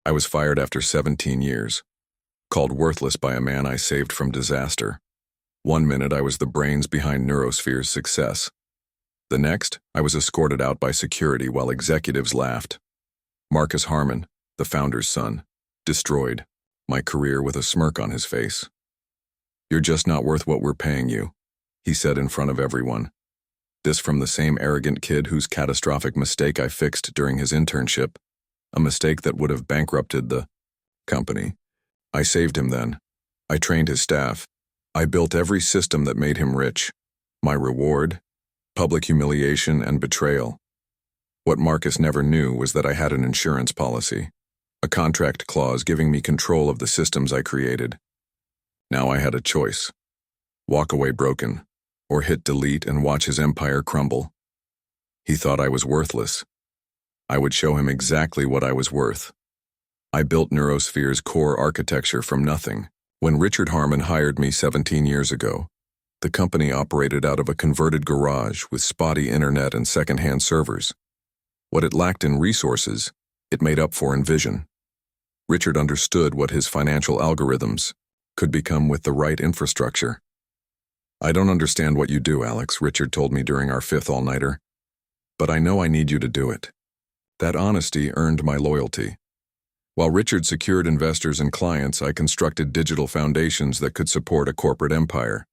I was fired after 17 years, called worthless by a man I saved from disaster. One minute I was the brains behind Neurosphere's success. The next, I was escorted out by security while executives laughed. Marcus Harmon, the founder's son, destroyed my career with a smirk on his face. "You're just not worth what we're paying you," he said in front of everyone. This from the same arrogant kid whose catastrophic mistake I fixed during his internship, a mistake that would have bankrupted the company. I saved him then. I trained his staff. I built every system that made him rich. My reward? Public humiliation and betrayal. What Marcus never knew was that I had an insurance policy, a contract clause giving me control of the systems I created. Now I had a choice: walk away broken, or hit delete and watch his empire crumble. He thought I was worthless. I would show him exactly what I was worth. I built Neurosphere's core architecture from nothing. When Richard Harmon hired me 17 years ago, the company operated out of a converted garage with spotty internet and second-hand servers. What it lacked in resources, it made up for in vision. Richard understood what his financial algorithms could become with the right infrastructure. "I don't understand what you do, Alex," Richard told me during our fifth all-nighter, "but I know I need you to do it." That honesty earned my loyalty. While Richard secured investors and clients, I constructed digital foundations that could support a corporate empire.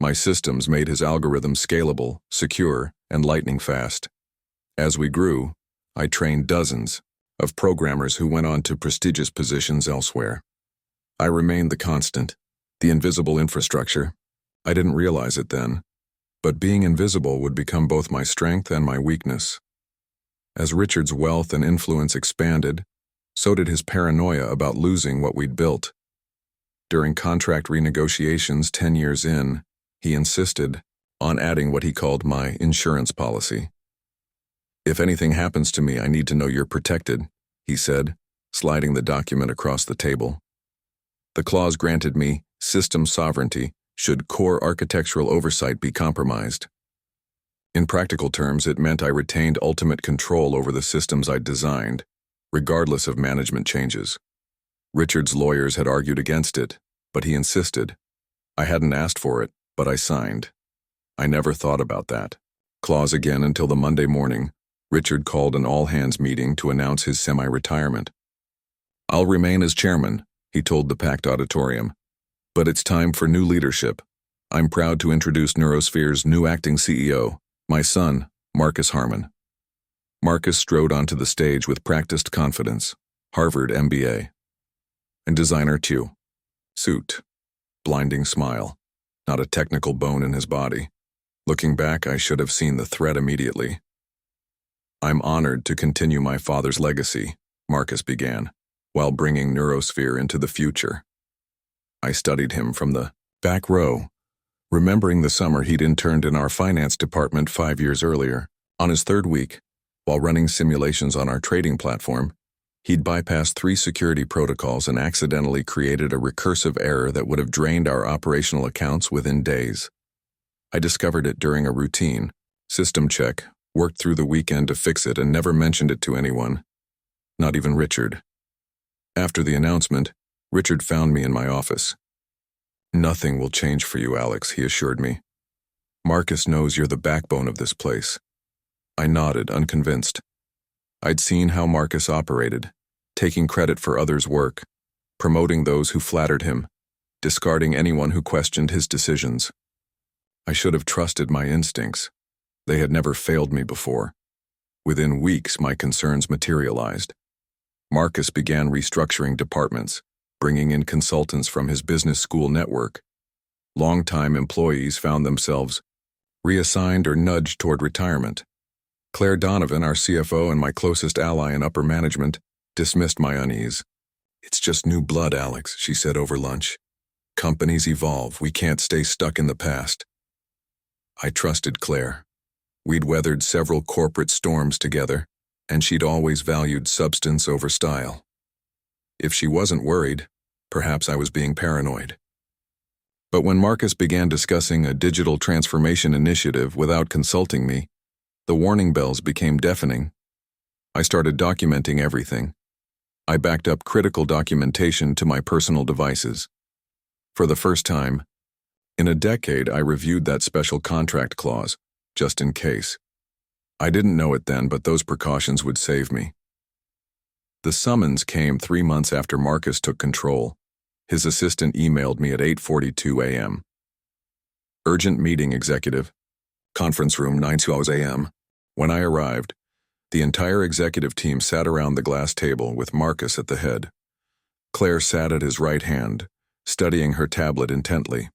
My systems made his algorithms scalable, secure, and lightning-fast. As we grew, I trained dozens of programmers who went on to prestigious positions elsewhere. I remained the constant, the invisible infrastructure. I didn't realize it then, but being invisible would become both my strength and my weakness. As Richard's wealth and influence expanded, so did his paranoia about losing what we'd built. During contract renegotiations 10 years in, he insisted on adding what he called my insurance policy. "If anything happens to me, I need to know you're protected," he said, sliding the document across the table. The clause granted me system sovereignty should core architectural oversight be compromised. In practical terms, it meant I retained ultimate control over the systems I'd designed, regardless of management changes. Richard's lawyers had argued against it, but he insisted. I hadn't asked for it, but I signed. I never thought about that clause again until the Monday morning. Richard called an all-hands meeting to announce his semi-retirement. "I'll remain as chairman," he told the packed auditorium, "but it's time for new leadership. I'm proud to introduce Neurosphere's new acting CEO, my son, Marcus Harmon." Marcus strode onto the stage with practiced confidence, Harvard MBA. And designer too. Suit. Blinding smile. Not a technical bone in his body. Looking back, I should have seen the threat immediately. "I'm honored to continue my father's legacy," Marcus began, "while bringing Neurosphere into the future." I studied him from the back row, remembering the summer he'd interned in our finance department 5 years earlier. On his third week, while running simulations on our trading platform, he'd bypassed 3 security protocols and accidentally created a recursive error that would have drained our operational accounts within days. I discovered it during a routine system check, worked through the weekend to fix it, and never mentioned it to anyone, not even Richard. After the announcement, Richard found me in my office. "Nothing will change for you, Alex," he assured me. "Marcus knows you're the backbone of this place." I nodded, unconvinced. I'd seen how Marcus operated, taking credit for others' work, promoting those who flattered him, discarding anyone who questioned his decisions. I should have trusted my instincts. They had never failed me before. Within weeks, my concerns materialized. Marcus began restructuring departments, bringing in consultants from his business school network. Longtime employees found themselves reassigned or nudged toward retirement. Claire Donovan, our CFO and my closest ally in upper management, dismissed my unease. "It's just new blood, Alex," she said over lunch. "Companies evolve. We can't stay stuck in the past." I trusted Claire. We'd weathered several corporate storms together, and she'd always valued substance over style. If she wasn't worried, perhaps I was being paranoid. But when Marcus began discussing a digital transformation initiative without consulting me, the warning bells became deafening. I started documenting everything. I backed up critical documentation to my personal devices. For the first time in a decade, I reviewed that special contract clause, just in case. I didn't know it then, but those precautions would save me. The summons came 3 months after Marcus took control. His assistant emailed me at 8:42 a.m. Urgent meeting, executive. Conference room, 9:02 a.m. When I arrived, the entire executive team sat around the glass table with Marcus at the head. Claire sat at his right hand, studying her tablet intently.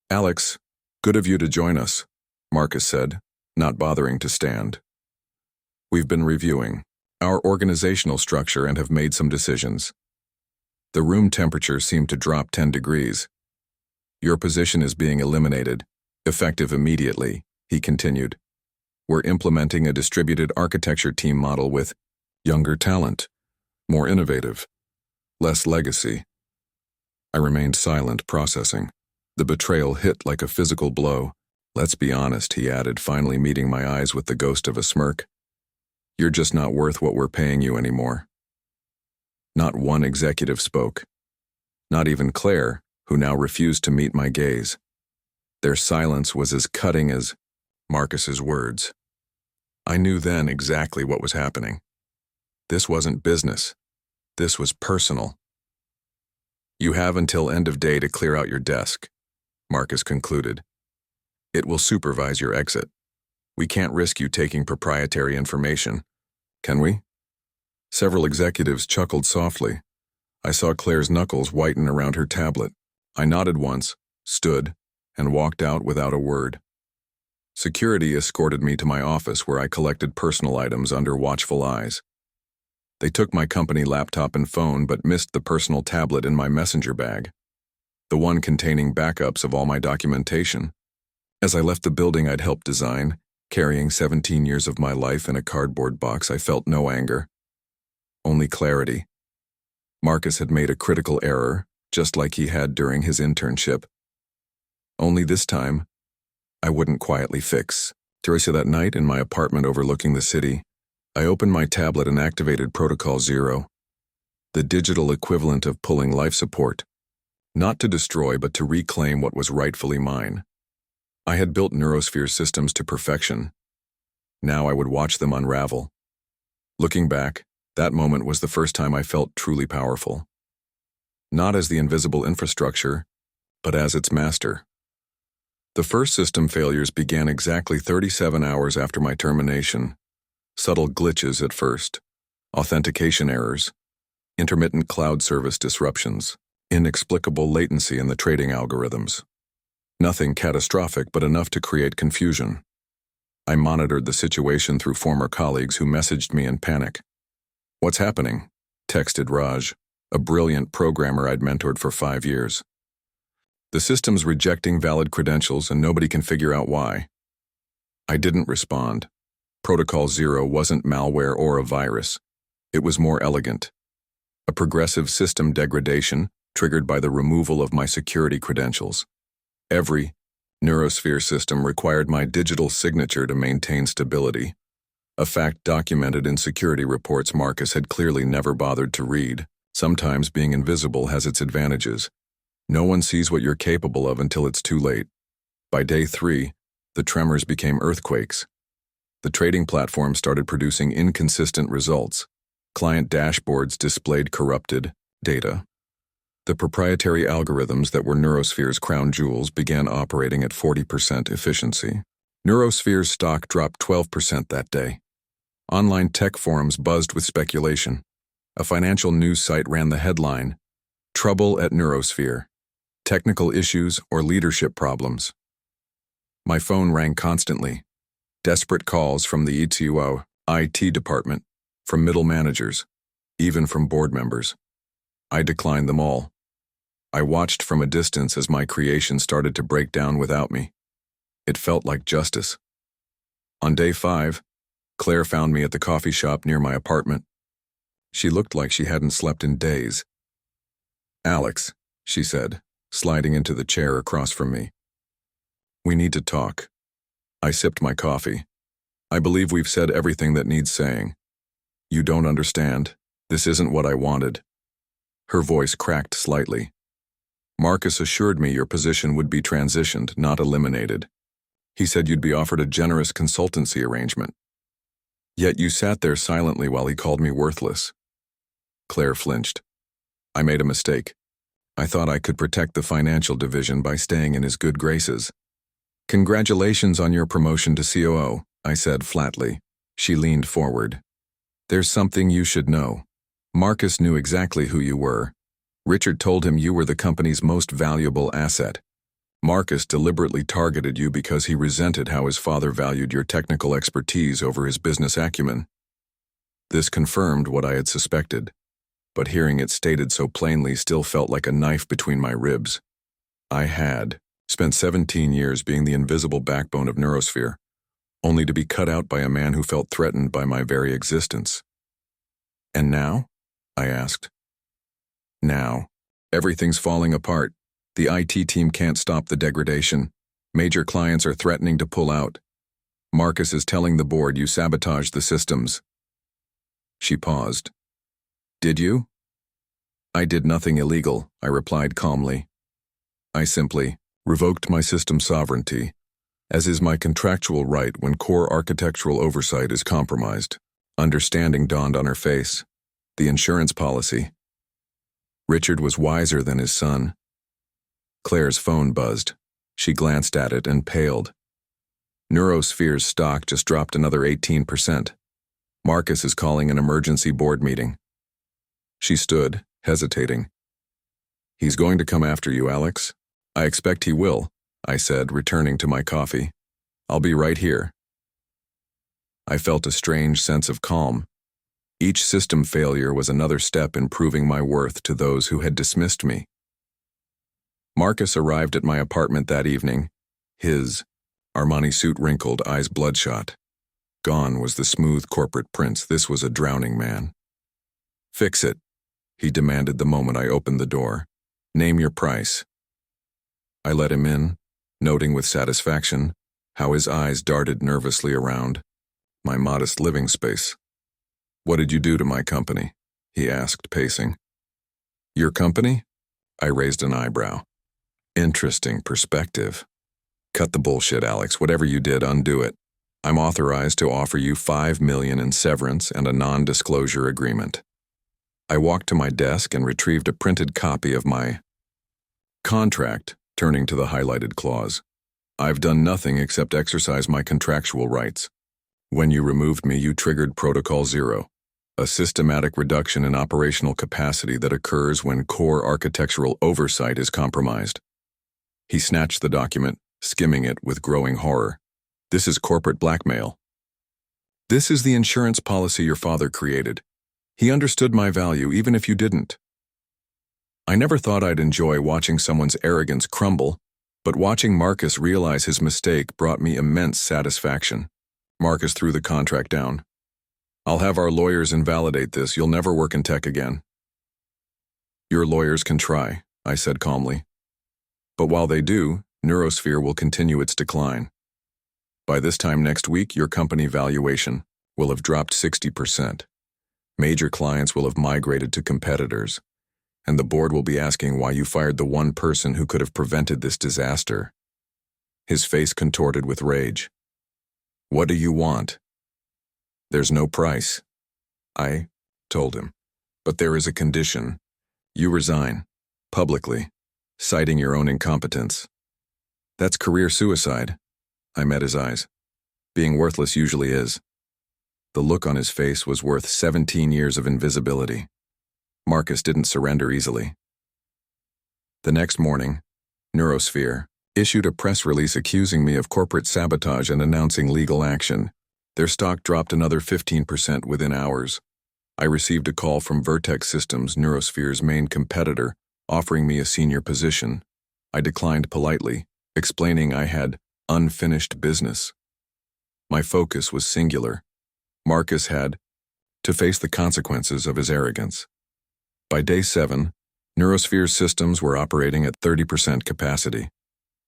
"Alex, good of you to join us," Marcus said, not bothering to stand. "We've been reviewing our organizational structure and have made some decisions." The room temperature seemed to drop 10 degrees. "Your position is being eliminated, effective immediately," he continued. "We're implementing a distributed architecture team model with younger talent, more innovative, less legacy." I remained silent, processing. The betrayal hit like a physical blow. "Let's be honest," he added, finally meeting my eyes with the ghost of a smirk. "You're just not worth what we're paying you anymore." Not one executive spoke. Not even Claire, who now refused to meet my gaze. Their silence was as cutting as Marcus's words. I knew then exactly what was happening. This wasn't business. This was personal. "You have until end of day to clear out your desk," Marcus concluded. "It will supervise your exit. We can't risk you taking proprietary information, can we?" Several executives chuckled softly. I saw Claire's knuckles whiten around her tablet. I nodded once, stood, and walked out without a word. Security escorted me to my office, where I collected personal items under watchful eyes. They took my company laptop and phone, but missed the personal tablet in my messenger bag, the one containing backups of all my documentation. As I left the building I'd helped design, carrying 17 years of my life in a cardboard box, I felt no anger, only clarity. Marcus had made a critical error, just like he had during his internship. Only this time, I wouldn't quietly fix. Teresa, that night in my apartment overlooking the city, I opened my tablet and activated Protocol 0, the digital equivalent of pulling life support, not to destroy but to reclaim what was rightfully mine. I had built Neurosphere systems to perfection. Now I would watch them unravel. Looking back, that moment was the first time I felt truly powerful. Not as the invisible infrastructure, but as its master. The first system failures began exactly 37 hours after my termination. Subtle glitches at first, authentication errors, intermittent cloud service disruptions, inexplicable latency in the trading algorithms. Nothing catastrophic, but enough to create confusion. I monitored the situation through former colleagues who messaged me in panic. "What's happening?" texted Raj, a brilliant programmer I'd mentored for 5 years. "The system's rejecting valid credentials and nobody can figure out why." I didn't respond. Protocol 0 wasn't malware or a virus. It was more elegant. A progressive system degradation triggered by the removal of my security credentials. Every Neurosphere system required my digital signature to maintain stability, a fact documented in security reports Marcus had clearly never bothered to read. Sometimes being invisible has its advantages. No one sees what you're capable of until it's too late. By day 3, the tremors became earthquakes. The trading platform started producing inconsistent results. Client dashboards displayed corrupted data. The proprietary algorithms that were Neurosphere's crown jewels began operating at 40% efficiency. Neurosphere's stock dropped 12% that day. Online tech forums buzzed with speculation. A financial news site ran the headline, "Trouble at Neurosphere. Technical issues or leadership problems." My phone rang constantly. Desperate calls from the ETO IT department, from middle managers, even from board members. I declined them all. I watched from a distance as my creation started to break down without me. It felt like justice. On day 5, Claire found me at the coffee shop near my apartment. She looked like she hadn't slept in days. "Alex," she said, sliding into the chair across from me. "We need to talk." I sipped my coffee. "I believe we've said everything that needs saying." "You don't understand. This isn't what I wanted. Her voice cracked slightly. Marcus assured me your position would be transitioned, not eliminated. He said you'd be offered a generous consultancy arrangement. Yet you sat there silently while he called me worthless. Claire flinched. I made a mistake. I thought I could protect the financial division by staying in his good graces. Congratulations on your promotion to COO, I said flatly. She leaned forward. There's something you should know. Marcus knew exactly who you were. Richard told him you were the company's most valuable asset. Marcus deliberately targeted you because he resented how his father valued your technical expertise over his business acumen. This confirmed what I had suspected, but hearing it stated so plainly still felt like a knife between my ribs. I had spent 17 years being the invisible backbone of Neurosphere, only to be cut out by a man who felt threatened by my very existence. And now? I asked. Now, everything's falling apart. The IT team can't stop the degradation. Major clients are threatening to pull out. Marcus is telling the board you sabotaged the systems. She paused. Did you? I did nothing illegal, I replied calmly. I simply revoked my system sovereignty, as is my contractual right when core architectural oversight is compromised. Understanding dawned on her face. The insurance policy. Richard was wiser than his son. Claire's phone buzzed. She glanced at it and paled. Neurosphere's stock just dropped another 18%. Marcus is calling an emergency board meeting. She stood, hesitating. He's going to come after you, Alex. I expect he will, I said, returning to my coffee. I'll be right here. I felt a strange sense of calm. Each system failure was another step in proving my worth to those who had dismissed me. Marcus arrived at my apartment that evening, his Armani suit wrinkled, eyes bloodshot. Gone was the smooth corporate prince. This was a drowning man. Fix it, he demanded the moment I opened the door. Name your price. I let him in, noting with satisfaction how his eyes darted nervously around my modest living space. What did you do to my company? He asked, pacing. Your company? I raised an eyebrow. Interesting perspective. Cut the bullshit, Alex. Whatever you did, undo it. I'm authorized to offer you $5 million in severance and a non-disclosure agreement. I walked to my desk and retrieved a printed copy of my contract, turning to the highlighted clause. I've done nothing except exercise my contractual rights. When you removed me, you triggered Protocol Zero, a systematic reduction in operational capacity that occurs when core architectural oversight is compromised. He snatched the document, skimming it with growing horror. This is corporate blackmail. This is the insurance policy your father created. He understood my value even if you didn't. I never thought I'd enjoy watching someone's arrogance crumble, but watching Marcus realize his mistake brought me immense satisfaction. Marcus threw the contract down. I'll have our lawyers invalidate this. You'll never work in tech again. Your lawyers can try, I said calmly. But while they do, Neurosphere will continue its decline. By this time next week, your company valuation will have dropped 60%. Major clients will have migrated to competitors, and the board will be asking why you fired the one person who could have prevented this disaster. His face contorted with rage. What do you want? There's no price, I told him. But there is a condition. You resign, publicly, citing your own incompetence. That's career suicide. I met his eyes. Being worthless usually is. The look on his face was worth 17 years of invisibility. Marcus didn't surrender easily. The next morning, Neurosphere issued a press release accusing me of corporate sabotage and announcing legal action. Their stock dropped another 15% within hours. I received a call from Vertex Systems, Neurosphere's main competitor, offering me a senior position. I declined politely, explaining I had unfinished business. My focus was singular. Marcus had to face the consequences of his arrogance. By day 7, Neurosphere's systems were operating at 30% capacity.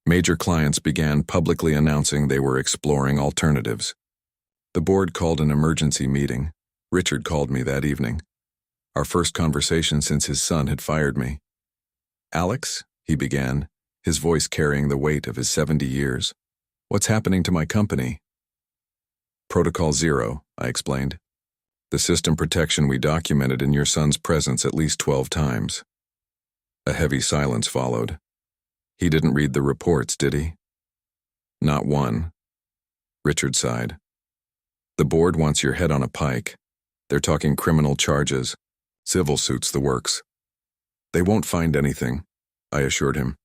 Major clients began publicly announcing they were exploring alternatives. The board called an emergency meeting. Richard called me that evening. our first conversation since his son had fired me. "Alex," he began, his voice carrying the weight of his 70 years. "What's happening to my company?" "Protocol Zero," I explained. "The system protection we documented in your son's presence at least 12 times. A heavy silence followed. "He didn't read the reports, did he?" "Not one." Richard sighed. "The board wants your head on a pike. They're talking criminal charges, civil suits, the works." "They won't find anything," I assured him.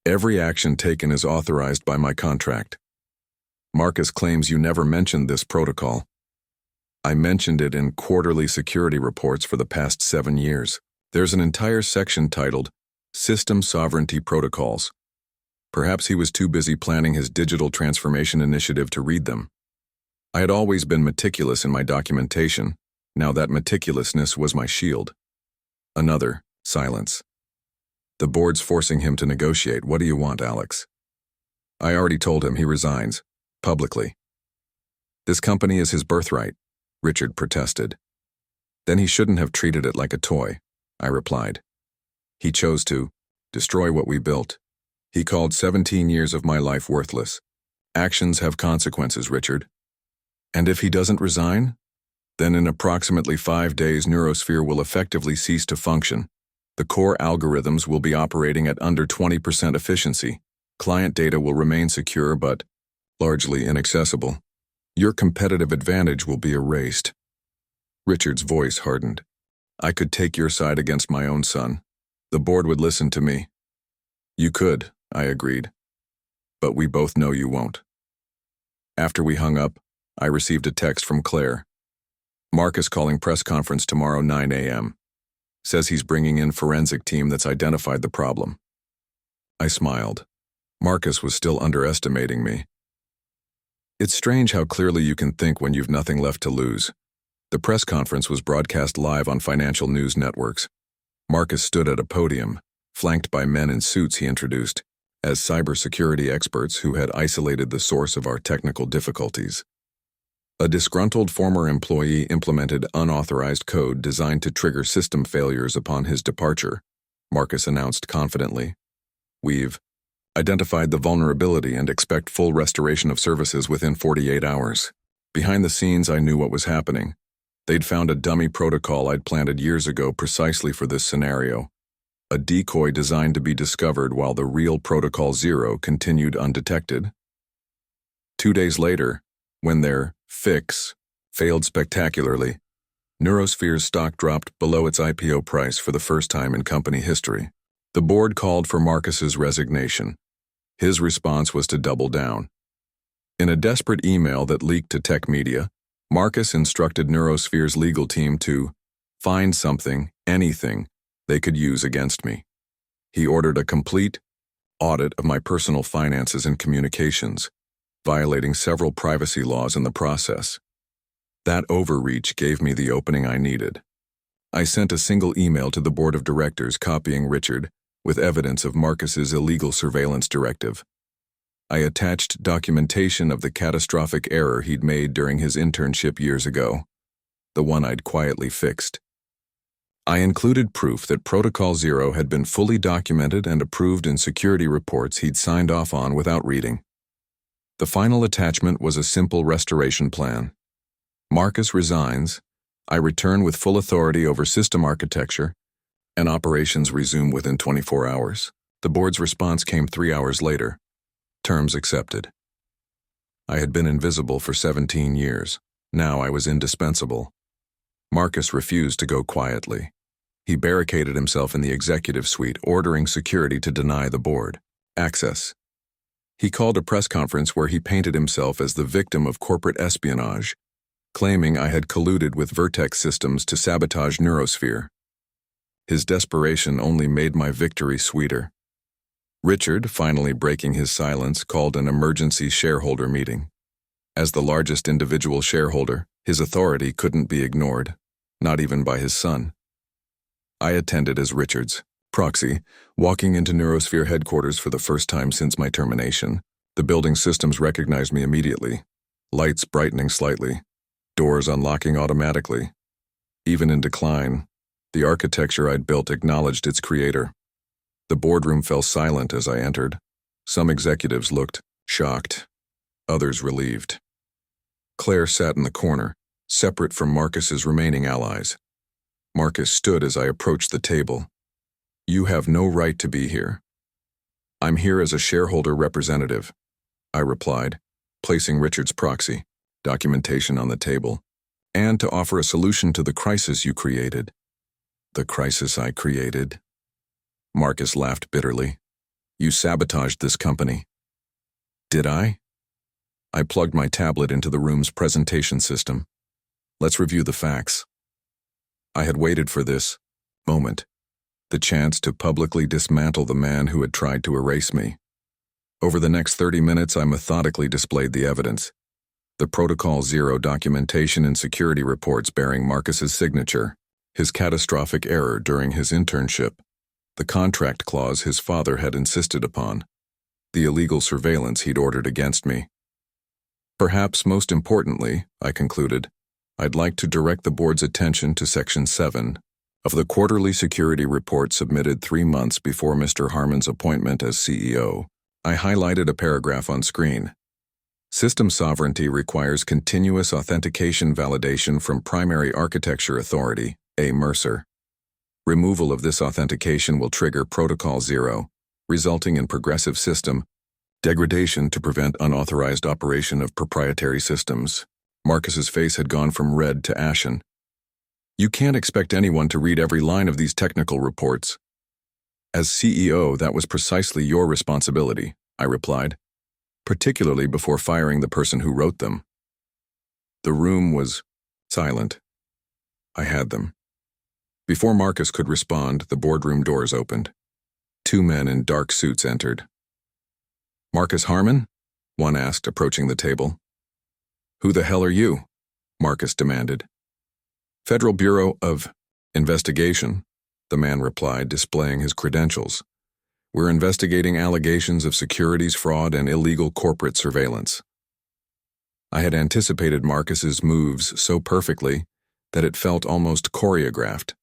"Every action taken is authorized by my contract." "Marcus claims you never mentioned this protocol." "I mentioned it in quarterly security reports for the past 7 years. There's an entire section titled System Sovereignty Protocols." Perhaps he was too busy planning his digital transformation initiative to read them. I had always been meticulous in my documentation. Now that meticulousness was my shield. Another silence. "The board's forcing him to negotiate. What do you want, Alex?" "I already told him he resigns. Publicly." "This company is his birthright," Richard protested. "Then he shouldn't have treated it like a toy," I replied. "He chose to destroy what we built. He called 17 years of my life worthless. Actions have consequences, Richard. And if he doesn't resign, then in approximately 5 days Neurosphere will effectively cease to function. The core algorithms will be operating at under 20% efficiency. Client data will remain secure but largely inaccessible. Your competitive advantage will be erased." Richard's voice hardened. "I could take your side against my own son. The board would listen to me." "You could," I agreed. "But we both know you won't." After we hung up, I received a text from Claire. "Marcus calling press conference tomorrow 9 a.m. Says he's bringing in forensic team that's identified the problem." I smiled. Marcus was still underestimating me. It's strange how clearly you can think when you've nothing left to lose. The press conference was broadcast live on financial news networks. Marcus stood at a podium, flanked by men in suits he introduced as cybersecurity experts who had isolated the source of our technical difficulties. A disgruntled former employee implemented unauthorized code designed to trigger system failures upon his departure, Marcus announced confidently. "We've identified the vulnerability and expect full restoration of services within 48 hours. Behind the scenes, I knew what was happening. They'd found a dummy protocol I'd planted years ago precisely for this scenario. A decoy designed to be discovered while the real Protocol Zero continued undetected. 2 days later, when their fix failed spectacularly, Neurosphere's stock dropped below its IPO price for the first time in company history. The board called for Marcus's resignation. His response was to double down. In a desperate email that leaked to tech media, Marcus instructed Neurosphere's legal team to find something, anything, they could use against me. He ordered a complete audit of my personal finances and communications, violating several privacy laws in the process. That overreach gave me the opening I needed. I sent a single email to the board of directors copying Richard with evidence of Marcus's illegal surveillance directive. I attached documentation of the catastrophic error he'd made during his internship years ago, the one I'd quietly fixed. I included proof that Protocol Zero had been fully documented and approved in security reports he'd signed off on without reading. The final attachment was a simple restoration plan. Marcus resigns, I return with full authority over system architecture, and operations resume within 24 hours. The board's response came 3 hours later. Terms accepted. I had been invisible for 17 years. Now I was indispensable. Marcus refused to go quietly. He barricaded himself in the executive suite, ordering security to deny the board access. He called a press conference where he painted himself as the victim of corporate espionage, claiming I had colluded with Vertex Systems to sabotage Neurosphere. His desperation only made my victory sweeter. Richard, finally breaking his silence, called an emergency shareholder meeting. As the largest individual shareholder, his authority couldn't be ignored, not even by his son. I attended as Richard's proxy, walking into Neurosphere headquarters for the first time since my termination. The building systems recognized me immediately, lights brightening slightly, doors unlocking automatically. Even in decline, The architecture I'd built acknowledged its creator. The boardroom fell silent as I entered. Some executives looked shocked, others relieved. Claire sat in the corner, separate from Marcus's remaining allies. Marcus stood as I approached the table. "You have no right to be here." "I'm here as a shareholder representative," I replied, placing Richard's proxy documentation on the table, "and to offer a solution to the crisis you created." "The crisis I created?" Marcus laughed bitterly. "You sabotaged this company." "Did I?" I plugged my tablet into the room's presentation system. "Let's review the facts." I had waited for this moment, the chance to publicly dismantle the man who had tried to erase me. Over the next 30 minutes, I methodically displayed the evidence. The Protocol Zero documentation and security reports bearing Marcus's signature, his catastrophic error during his internship, the contract clause his father had insisted upon, the illegal surveillance he'd ordered against me. Perhaps most importantly, I concluded, I'd like to direct the board's attention to Section 7 of the quarterly security report submitted 3 months before Mr. Harmon's appointment as CEO. I highlighted a paragraph on screen. System sovereignty requires continuous authentication validation from Primary Architecture Authority, A. Mercer. Removal of this authentication will trigger Protocol Zero, resulting in progressive system degradation to prevent unauthorized operation of proprietary systems. Marcus's face had gone from red to ashen. "You can't expect anyone to read every line of these technical reports." "As CEO, that was precisely your responsibility," I replied, "particularly before firing the person who wrote them." The room was silent. I had them. Before Marcus could respond, the boardroom doors opened. 2 men in dark suits entered. "Marcus Harmon?" one asked, approaching the table. "Who the hell are you?" Marcus demanded. "Federal Bureau of Investigation," the man replied, displaying his credentials. "We're investigating allegations of securities fraud and illegal corporate surveillance." I had anticipated Marcus's moves so perfectly that it felt almost choreographed.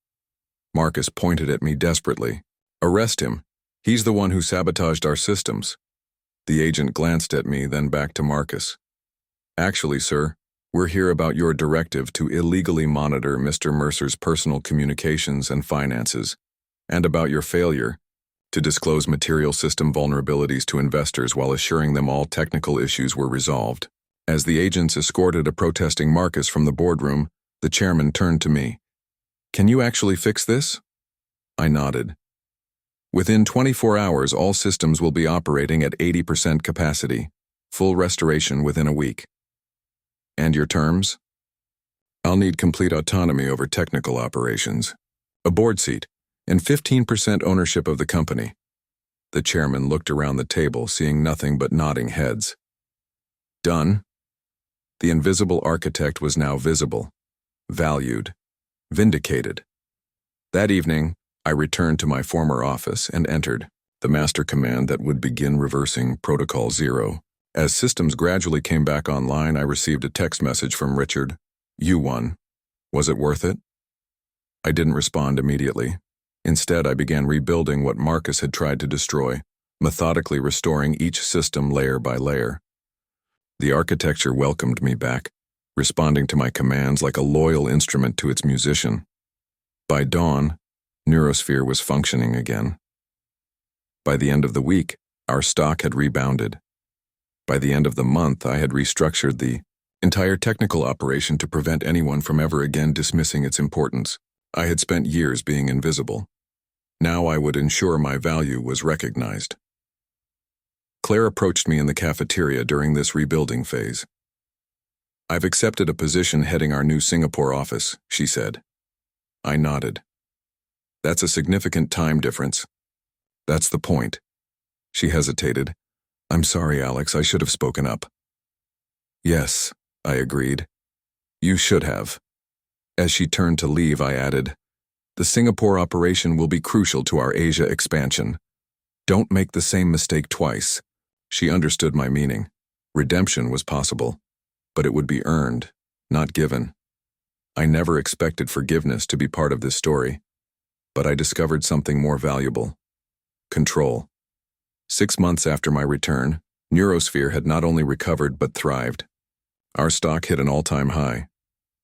Marcus pointed at me desperately. "Arrest him. He's the one who sabotaged our systems." The agent glanced at me, then back to Marcus. "Actually, sir, we're here about your directive to illegally monitor Mr. Mercer's personal communications and finances, and about your failure to disclose material system vulnerabilities to investors while assuring them all technical issues were resolved." As the agents escorted a protesting Marcus from the boardroom, the chairman turned to me. "Can you actually fix this?" I nodded. "Within 24 hours, all systems will be operating at 80% capacity, full restoration within a week." "And your terms?" "I'll need complete autonomy over technical operations, a board seat, and 15% ownership of the company." The chairman looked around the table, seeing nothing but nodding heads. "Done." The invisible architect was now visible, valued, vindicated. That evening, I returned to my former office and entered the master command that would begin reversing Protocol Zero. As systems gradually came back online, I received a text message from Richard. "You won. Was it worth it?" I didn't respond immediately. Instead, I began rebuilding what Marcus had tried to destroy, methodically restoring each system layer by layer. The architecture welcomed me back, responding to my commands like a loyal instrument to its musician. By dawn, Neurosphere was functioning again. By the end of the week, our stock had rebounded. By the end of the month, I had restructured the entire technical operation to prevent anyone from ever again dismissing its importance. I had spent years being invisible. Now I would ensure my value was recognized. Claire approached me in the cafeteria during this rebuilding phase. "I've accepted a position heading our new Singapore office," she said. I nodded. "That's a significant time difference." "That's the point." She hesitated. "I'm sorry, Alex, I should have spoken up." "Yes," I agreed. "You should have." As she turned to leave, I added, "The Singapore operation will be crucial to our Asia expansion. Don't make the same mistake twice." She understood my meaning. Redemption was possible, but it would be earned, not given. I never expected forgiveness to be part of this story. But I discovered something more valuable: control. 6 months after my return, Neurosphere had not only recovered but thrived. Our stock hit an all-time high.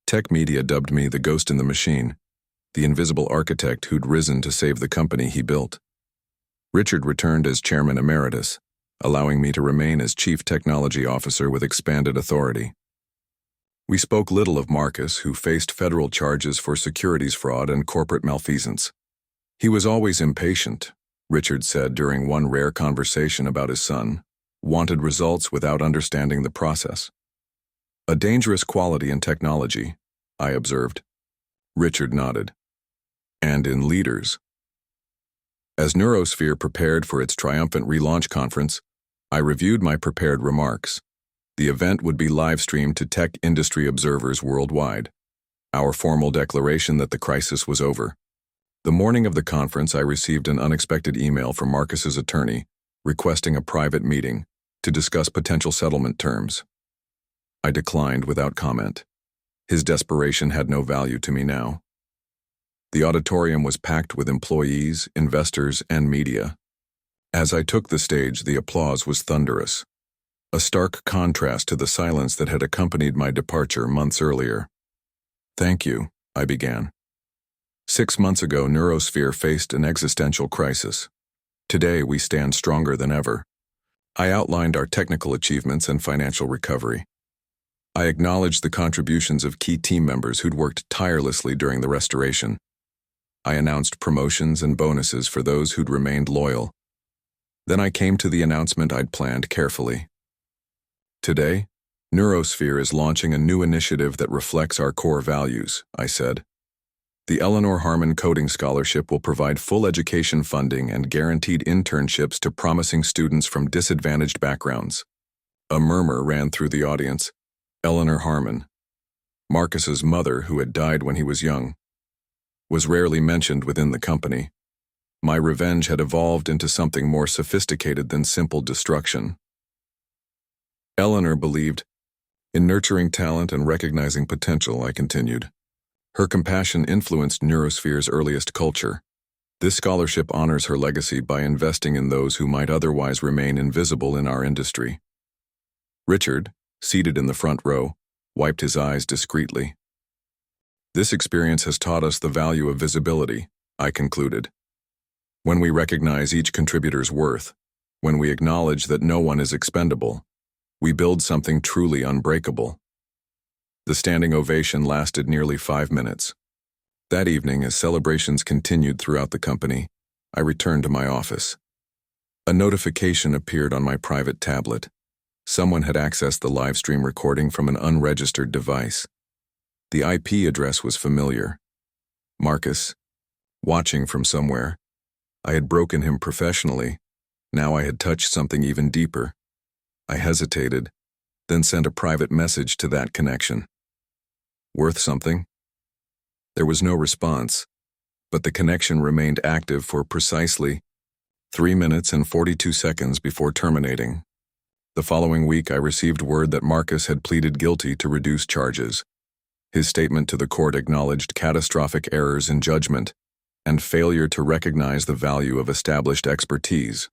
Tech media dubbed me the ghost in the machine, the invisible architect who'd risen to save the company he built. Richard returned as chairman emeritus, allowing me to remain as chief technology officer with expanded authority. We spoke little of Marcus, who faced federal charges for securities fraud and corporate malfeasance. He was always impatient, Richard said during one rare conversation about his son, wanted results without understanding the process. A dangerous quality in technology, I observed. Richard nodded. And in leaders. As Neurosphere prepared for its triumphant relaunch conference, I reviewed my prepared remarks. The event would be live-streamed to tech industry observers worldwide. Our formal declaration that the crisis was over. The morning of the conference, I received an unexpected email from Marcus's attorney requesting a private meeting to discuss potential settlement terms. I declined without comment. His desperation had no value to me now. The auditorium was packed with employees, investors, and media. As I took the stage, the applause was thunderous, a stark contrast to the silence that had accompanied my departure months earlier. "Thank you," I began. 6 months ago, Neurosphere faced an existential crisis. Today, we stand stronger than ever. I outlined our technical achievements and financial recovery. I acknowledged the contributions of key team members who'd worked tirelessly during the restoration. I announced promotions and bonuses for those who'd remained loyal. Then I came to the announcement I'd planned carefully. Today, Neurosphere is launching a new initiative that reflects our core values, I said. The Eleanor Harmon Coding Scholarship will provide full education funding and guaranteed internships to promising students from disadvantaged backgrounds. A murmur ran through the audience. Eleanor Harmon, Marcus's mother, who had died when he was young, was rarely mentioned within the company. My revenge had evolved into something more sophisticated than simple destruction. Eleanor believed in nurturing talent and recognizing potential, I continued. Her compassion influenced Neurosphere's earliest culture. This scholarship honors her legacy by investing in those who might otherwise remain invisible in our industry. Richard, seated in the front row, wiped his eyes discreetly. This experience has taught us the value of visibility, I concluded. When we recognize each contributor's worth, when we acknowledge that no one is expendable, we build something truly unbreakable. The standing ovation lasted nearly 5 minutes. That evening, as celebrations continued throughout the company, I returned to my office. A notification appeared on my private tablet. Someone had accessed the live stream recording from an unregistered device. The IP address was familiar. Marcus, watching from somewhere. I had broken him professionally. Now I had touched something even deeper. I hesitated, then sent a private message to that connection. Worth something? There was no response, but the connection remained active for precisely 3 minutes and 42 seconds before terminating. The following week, I received word that Marcus had pleaded guilty to reduced charges. His statement to the court acknowledged catastrophic errors in judgment and failure to recognize the value of established expertise.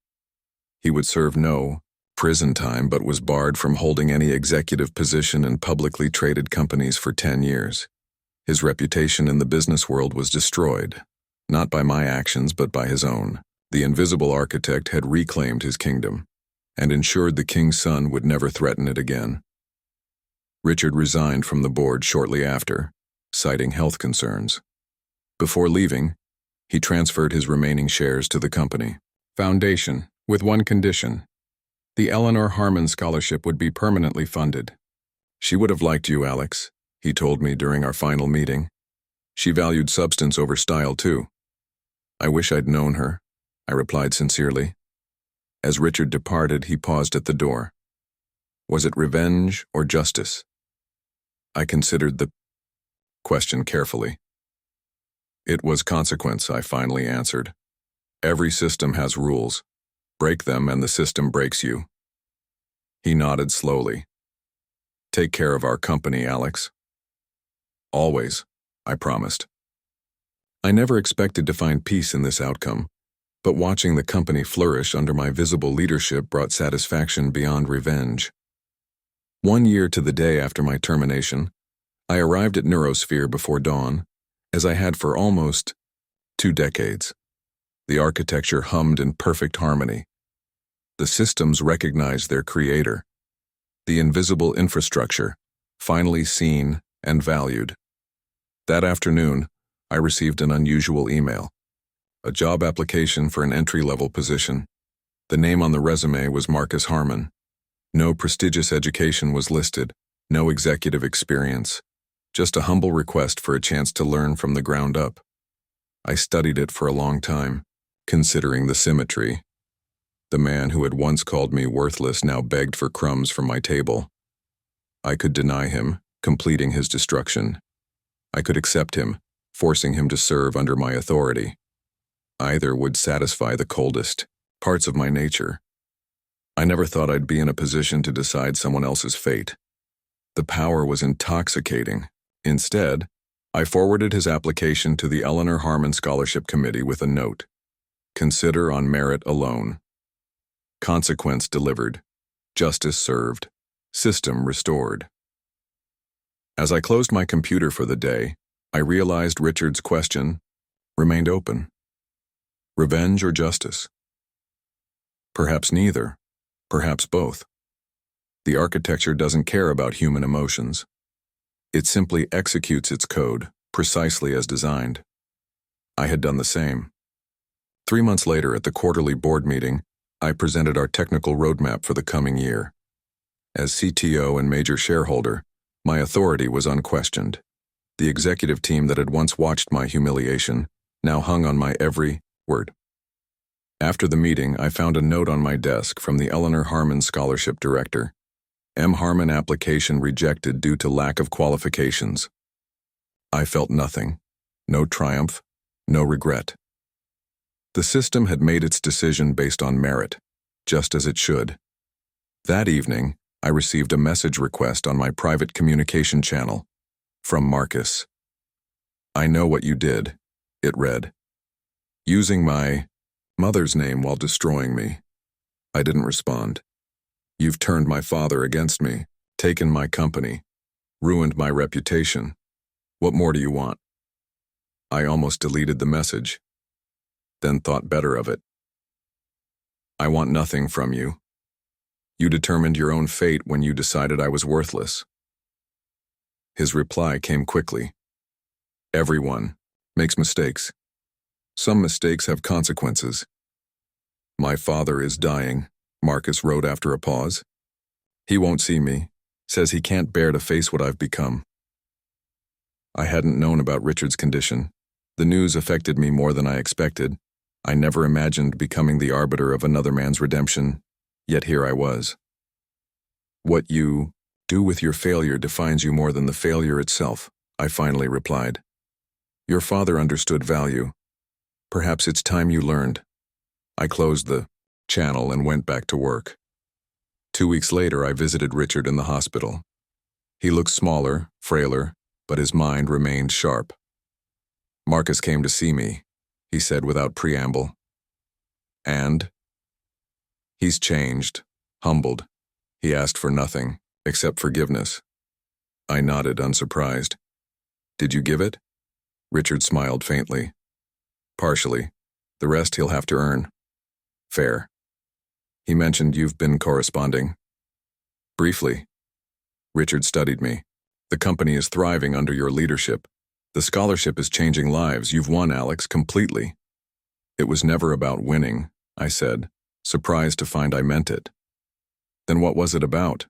He would serve no prison time but was barred from holding any executive position in publicly traded companies for 10 years. His reputation in the business world was destroyed, not by my actions but by his own. The invisible architect had reclaimed his kingdom and ensured the king's son would never threaten it again. Richard resigned from the board shortly after, citing health concerns. Before leaving, he transferred his remaining shares to the company foundation with one condition: the Eleanor Harmon Scholarship would be permanently funded. "She would have liked you, Alex," he told me during our final meeting. "She valued substance over style, too." "I wish I'd known her," I replied sincerely. As Richard departed, he paused at the door. Was it revenge or justice? I considered the question carefully. "It was consequence," I finally answered. "Every system has rules. Break them and the system breaks you." He nodded slowly. "Take care of our company, Alex." "Always," I promised. I never expected to find peace in this outcome, but watching the company flourish under my visible leadership brought satisfaction beyond revenge. 1 year to the day after my termination, I arrived at Neurosphere before dawn, as I had for almost 2 decades. The architecture hummed in perfect harmony. The systems recognized their creator. The invisible infrastructure, finally seen and valued. That afternoon, I received an unusual email. A job application for an entry-level position. The name on the resume was Marcus Harmon. No prestigious education was listed, no executive experience. Just a humble request for a chance to learn from the ground up. I studied it for a long time, considering the symmetry. The man who had once called me worthless now begged for crumbs from my table. I could deny him, completing his destruction. I could accept him, forcing him to serve under my authority. Either would satisfy the coldest parts of my nature. I never thought I'd be in a position to decide someone else's fate. The power was intoxicating. Instead, I forwarded his application to the Eleanor Harmon Scholarship Committee with a note. Consider on merit alone. Consequence delivered. Justice served. System restored. As I closed my computer for the day, I realized Richard's question remained open. Revenge or justice? Perhaps neither. Perhaps both. The architecture doesn't care about human emotions. It simply executes its code, precisely as designed. I had done the same. 3 months later, at the quarterly board meeting, I presented our technical roadmap for the coming year. As CTO and major shareholder, my authority was unquestioned. The executive team that had once watched my humiliation now hung on my every word. After the meeting, I found a note on my desk from the Eleanor Harmon Scholarship Director. M. Harmon application rejected due to lack of qualifications. I felt nothing. No triumph, no regret. The system had made its decision based on merit, just as it should. That evening, I received a message request on my private communication channel from Marcus. I know what you did, it read. Using my mother's name while destroying me. I didn't respond. You've turned my father against me, taken my company, ruined my reputation. What more do you want? I almost deleted the message, then thought better of it. I want nothing from you. You determined your own fate when you decided I was worthless. His reply came quickly. Everyone makes mistakes. Some mistakes have consequences. My father is dying, Marcus wrote after a pause. He won't see me, says he can't bear to face what I've become. I hadn't known about Richard's condition. The news affected me more than I expected. I never imagined becoming the arbiter of another man's redemption, yet here I was. What you do with your failure defines you more than the failure itself, I finally replied. Your father understood value. Perhaps it's time you learned. I closed the channel and went back to work. 2 weeks later, I visited Richard in the hospital. He looked smaller, frailer, but his mind remained sharp. Marcus came to see me, he said without preamble. And? He's changed, humbled. He asked for nothing, except forgiveness. I nodded, unsurprised. Did you give it? Richard smiled faintly. Partially. The rest he'll have to earn. Fair. He mentioned you've been corresponding. Briefly. Richard studied me. The company is thriving under your leadership. The scholarship is changing lives. You've won, Alex, completely. It was never about winning, I said, surprised to find I meant it. Then what was it about?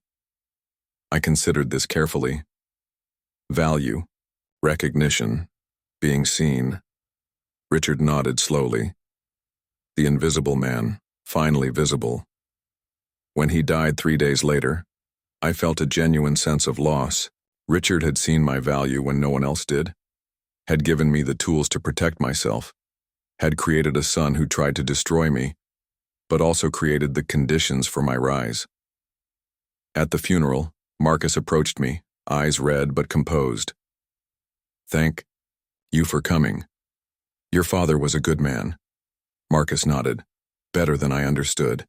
I considered this carefully. Value, recognition, being seen. Richard nodded slowly. The invisible man, finally visible. When he died 3 days later, I felt a genuine sense of loss. Richard had seen my value when no one else did, had given me the tools to protect myself, had created a son who tried to destroy me, but also created the conditions for my rise. At the funeral, Marcus approached me, eyes red but composed. Thank you for coming. Your father was a good man. Marcus nodded, better than I understood.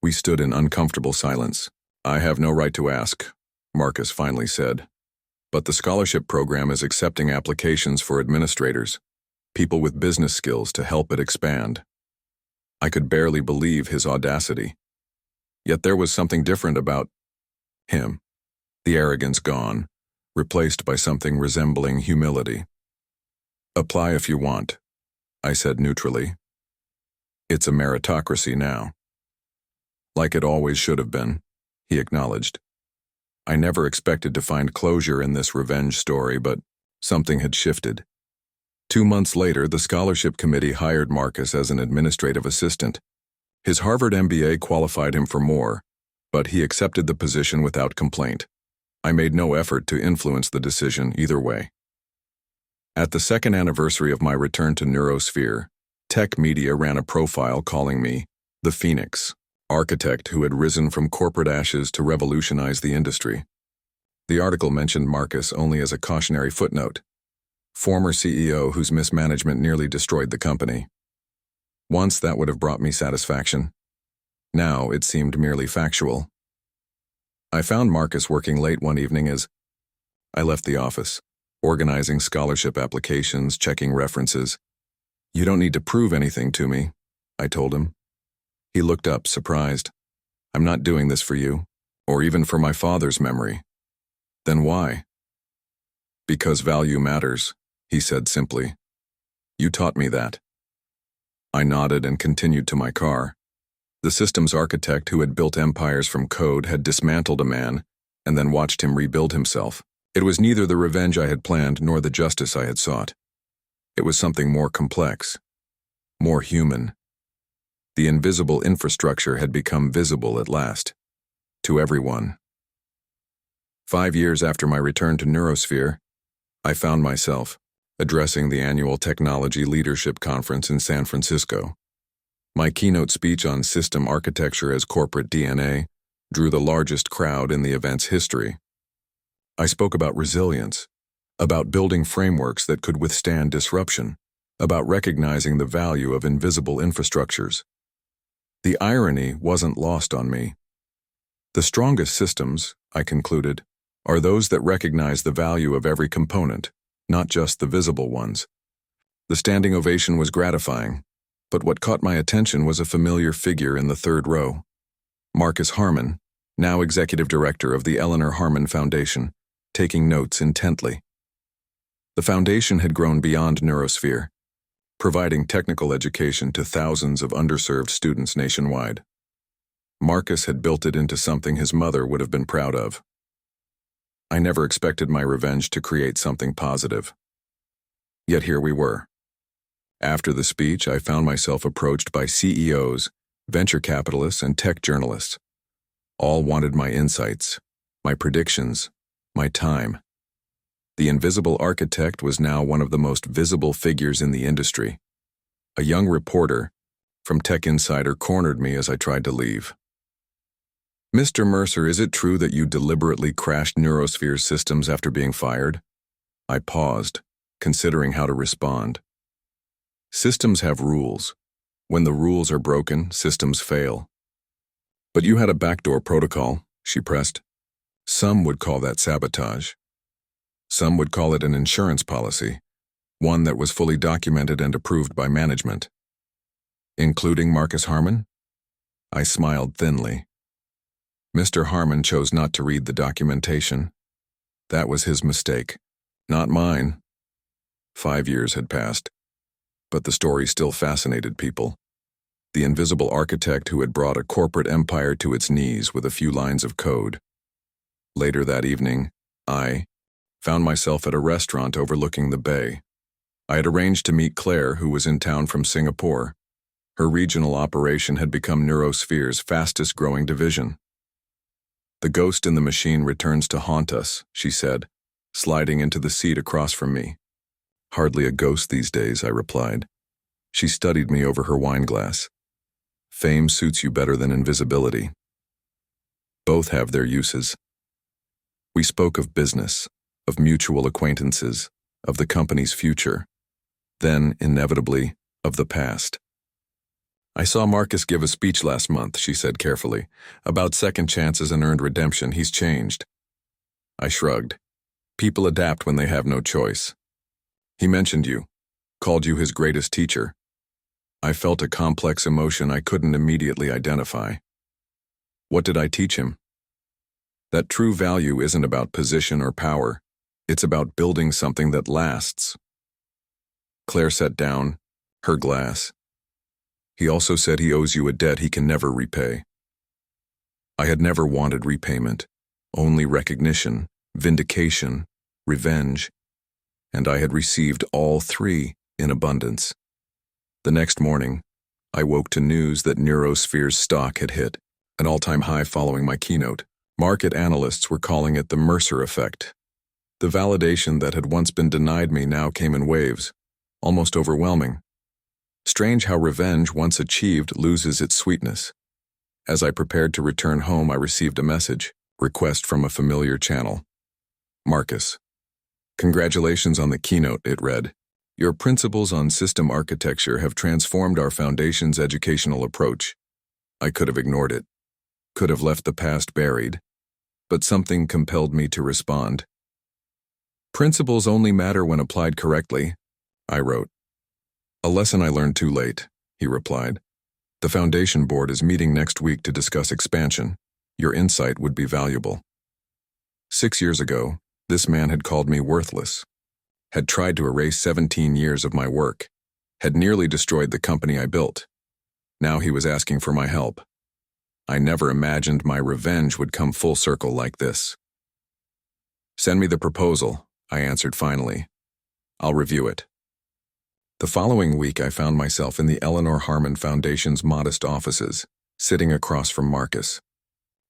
We stood in uncomfortable silence. I have no right to ask, Marcus finally said. But the scholarship program is accepting applications for administrators, people with business skills to help it expand. I could barely believe his audacity. Yet there was something different about him. The arrogance gone, replaced by something resembling humility. Apply if you want, I said neutrally. It's a meritocracy now. Like it always should have been, he acknowledged. I never expected to find closure in this revenge story, but something had shifted. 2 months later, the scholarship committee hired Marcus as an administrative assistant. His Harvard MBA qualified him for more, but he accepted the position without complaint. I made no effort to influence the decision either way. At the second anniversary of my return to Neurosphere, tech media ran a profile calling me the Phoenix, architect who had risen from corporate ashes to revolutionize the industry. The article mentioned Marcus only as a cautionary footnote. Former CEO whose mismanagement nearly destroyed the company. Once that would have brought me satisfaction. Now it seemed merely factual. I found Marcus working late one evening as I left the office, organizing scholarship applications, checking references. You don't need to prove anything to me, I told him. He looked up, surprised. I'm not doing this for you, or even for my father's memory. Then why? Because value matters, he said simply. You taught me that. I nodded and continued to my car. The systems architect who had built empires from code had dismantled a man and then watched him rebuild himself. It was neither the revenge I had planned nor the justice I had sought. It was something more complex, more human. The invisible infrastructure had become visible at last, to everyone. 5 years after my return to Neurosphere, I found myself addressing the annual Technology Leadership Conference in San Francisco. My keynote speech on system architecture as corporate DNA drew the largest crowd in the event's history. I spoke about resilience, about building frameworks that could withstand disruption, about recognizing the value of invisible infrastructures. The irony wasn't lost on me. The strongest systems, I concluded, are those that recognize the value of every component, not just the visible ones. The standing ovation was gratifying, but what caught my attention was a familiar figure in the third row. Marcus Harmon, now executive director of the Eleanor Harmon Foundation, taking notes intently. The foundation had grown beyond Neurosphere, providing technical education to thousands of underserved students nationwide. Marcus had built it into something his mother would have been proud of. I never expected my revenge to create something positive. Yet here we were. After the speech, I found myself approached by CEOs, venture capitalists, and tech journalists. All wanted my insights, my predictions, my time. The invisible architect was now one of the most visible figures in the industry. A young reporter from Tech Insider cornered me as I tried to leave. Mr. Mercer, is it true that you deliberately crashed Neurosphere's systems after being fired? I paused, considering how to respond. Systems have rules. When the rules are broken, systems fail. But you had a backdoor protocol, she pressed. Some would call that sabotage. Some would call it an insurance policy, one that was fully documented and approved by management. Including Marcus Harmon? I smiled thinly. Mr. Harmon chose not to read the documentation. That was his mistake, not mine. 5 years had passed, but the story still fascinated people. The invisible architect who had brought a corporate empire to its knees with a few lines of code. Later that evening, I found myself at a restaurant overlooking the bay. I had arranged to meet Claire, who was in town from Singapore. Her regional operation had become Neurosphere's fastest-growing division. The ghost in the machine returns to haunt us, she said, sliding into the seat across from me. Hardly a ghost these days, I replied. She studied me over her wineglass. Fame suits you better than invisibility. Both have their uses. We spoke of business, of mutual acquaintances, of the company's future. then, inevitably, of the past. I saw Marcus give a speech last month, she said carefully, about second chances and earned redemption. He's changed. I shrugged. People adapt when they have no choice. He mentioned you, called you his greatest teacher. I felt a complex emotion I couldn't immediately identify. What did I teach him? That true value isn't about position or power. It's about building something that lasts. Claire set down her glass. He also said he owes you a debt he can never repay. I had never wanted repayment, only recognition, vindication, revenge, and I had received all three in abundance. The next morning, I woke to news that Neurosphere's stock had hit an all-time high following my keynote. Market analysts were calling it the Mercer effect. The validation that had once been denied me now came in waves, almost overwhelming. Strange how revenge, once achieved, loses its sweetness. As I prepared to return home, I received a request from a familiar channel. Marcus. Congratulations on the keynote, it read. Your principles on system architecture have transformed our foundation's educational approach. I could have ignored it, could have left the past buried, but something compelled me to respond. Principles only matter when applied correctly, I wrote. A lesson I learned too late, he replied. The Foundation Board is meeting next week to discuss expansion. Your insight would be valuable. 6 years ago, this man had called me worthless, had tried to erase 17 years of my work, had nearly destroyed the company I built. Now he was asking for my help. I never imagined my revenge would come full circle like this. Send me the proposal, I answered finally. I'll review it. The following week, I found myself in the Eleanor Harmon Foundation's modest offices, sitting across from Marcus.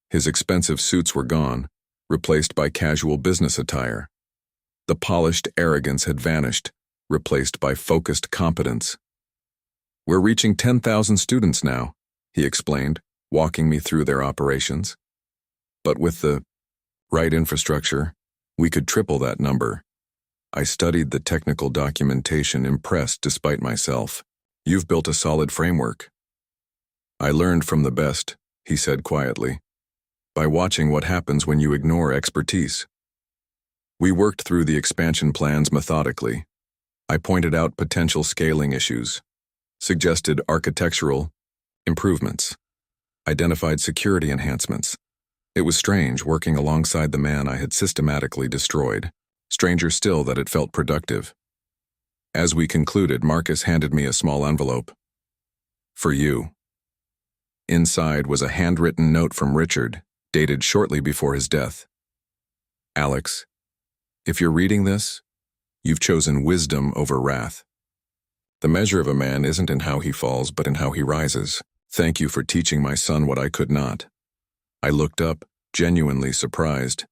His expensive suits were gone, replaced by casual business attire. The polished arrogance had vanished, replaced by focused competence. We're reaching 10,000 students now, he explained, walking me through their operations. But with the right infrastructure, we could triple that number. I studied the technical documentation, impressed despite myself. You've built a solid framework. I learned from the best, he said quietly, by watching what happens when you ignore expertise. We worked through the expansion plans methodically. I pointed out potential scaling issues, suggested architectural improvements, identified security enhancements. It was strange working alongside the man I had systematically destroyed. Stranger still that it felt productive. As we concluded, Marcus handed me a small envelope. For you. Inside was a handwritten note from Richard, dated shortly before his death. Alex, if you're reading this, you've chosen wisdom over wrath. The measure of a man isn't in how he falls, but in how he rises. Thank you for teaching my son what I could not. I looked up, genuinely surprised.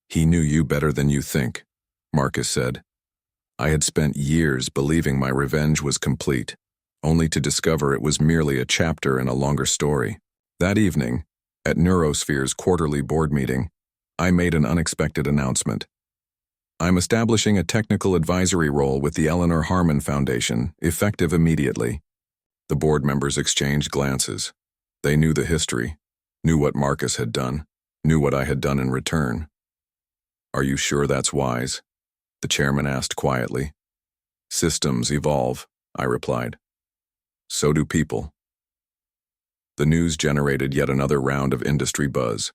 He knew you better than you think, Marcus said. I had spent years believing my revenge was complete, only to discover it was merely a chapter in a longer story. That evening, at Neurosphere's quarterly board meeting, I made an unexpected announcement. I'm establishing a technical advisory role with the Eleanor Harmon Foundation, effective immediately. The board members exchanged glances. They knew the history, knew what Marcus had done, knew what I had done in return. Are you sure that's wise? The chairman asked quietly. Systems evolve, I replied. So do people. The news generated yet another round of industry buzz.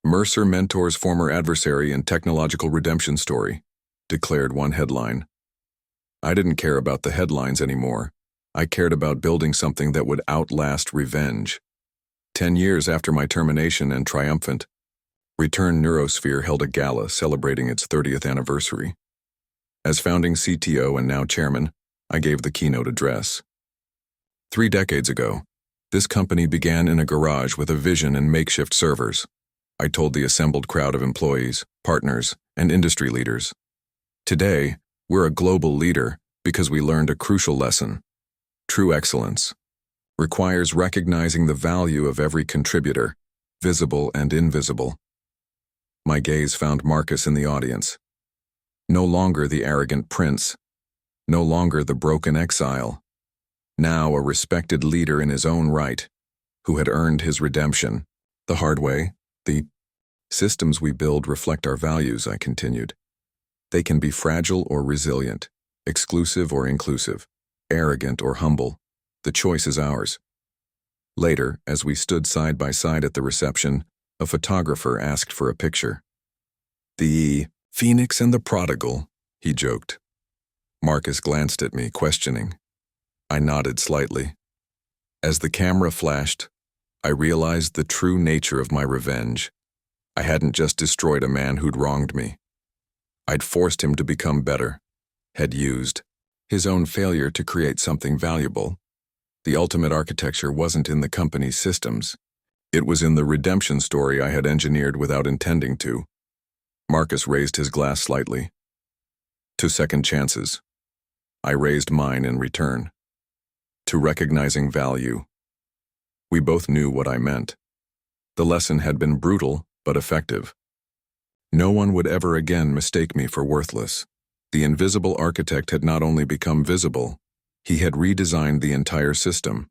Mercer mentors former adversary in technological redemption story, declared one headline. I didn't care about the headlines anymore. I cared about building something that would outlast revenge. 10 years after my termination and triumphant return, Neurosphere held a gala celebrating its 30th anniversary. As founding CTO and now chairman, I gave the keynote address. 3 decades ago, this company began in a garage with a vision and makeshift servers. I told the assembled crowd of employees, partners, and industry leaders. Today, we're a global leader because we learned a crucial lesson. True excellence requires recognizing the value of every contributor, visible and invisible. My gaze found Marcus in the audience. No longer the arrogant prince, No longer the broken exile. Now a respected leader in his own right, who had earned his redemption. The hard way. The systems we build reflect our values, I continued. They can be fragile or resilient, exclusive or inclusive, arrogant or humble. The choice is ours. Later, as we stood side by side at the reception, a photographer asked for a picture. "The Phoenix and the Prodigal," he joked. Marcus glanced at me, questioning. I nodded slightly. As the camera flashed, I realized the true nature of my revenge. I hadn't just destroyed a man who'd wronged me. I'd forced him to become better, had used his own failure to create something valuable. The ultimate architecture wasn't in the company's systems. It was in the redemption story I had engineered without intending to. Marcus raised his glass slightly. To second chances. I raised mine in return. To recognizing value. We both knew what I meant. The lesson had been brutal, but effective. No one would ever again mistake me for worthless. The invisible architect had not only become visible, he had redesigned the entire system.